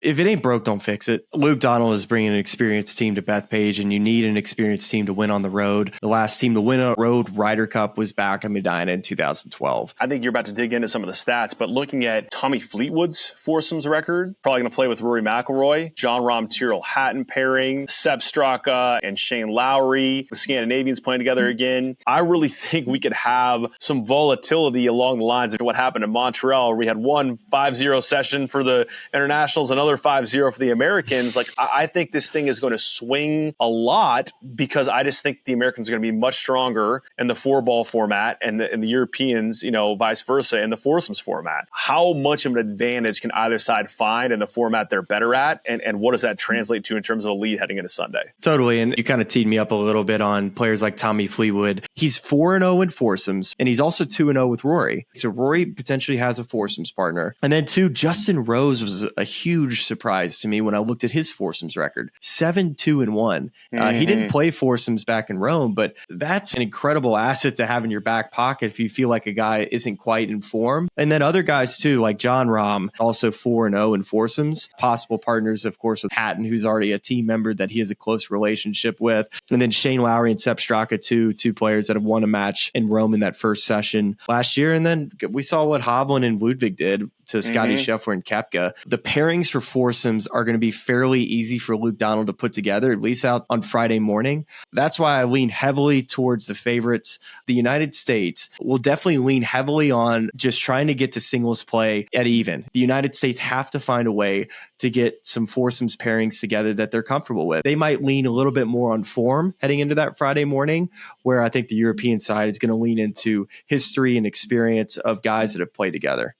If it ain't broke, don't fix it. Luke Donald is bringing an experienced team to Bethpage, and you need an experienced team to win on the road. The last team to win a road Ryder Cup was back in Medina in 2012. I think you're about to dig into some of the stats, but looking at Tommy Fleetwood's foursomes record, probably going to play with Rory McIlroy, John Rahm, Tyrrell Hatton pairing, Sepp Straka, and Shane Lowry, the Scandinavians playing together again. I really think we could have some volatility along the lines of what happened in Montreal, where we had one 5-0 session for the internationals, another 5-0 for the Americans. Like, I think this thing is going to swing a lot because I just think the Americans are going to be much stronger in the fourball format and the Europeans, vice versa in the foursomes format. How much of an advantage can either side find in the format they're better at? And what does that translate to in terms of a lead heading into Sunday? Totally. And you kind of teed me up a little bit on players like Tommy Fleetwood. He's 4-0 in foursomes, and he's also 2-0 with Rory. So Rory potentially has a foursomes partner. And then two, Justin Rose was a huge surprise to me when I looked at his foursomes record. 7-2-1. He didn't play foursomes back in Rome, but that's an incredible asset to have in your back pocket if you feel like a guy isn't quite in form. And then other guys too, like John Rahm, also 4-0 in foursomes. Possible partners, of course, with Hatton, who's already a team member that he has a close relationship with. And then Shane Lowry and Sepp Straka, two players that have won a match in Rome in that first session last year. And then we saw what Hovland and Ludwig did to Scotty Scheffler and Koepka. The pairings for foursomes are going to be fairly easy for Luke Donald to put together, at least out on Friday morning. That's why I lean heavily towards the favorites. The United States will definitely lean heavily on just trying to get to singles play at even. The United States have to find a way to get some foursomes pairings together that they're comfortable with. They might lean a little bit more on form heading into that Friday morning, where I think the European side is going to lean into history and experience of guys that have played together.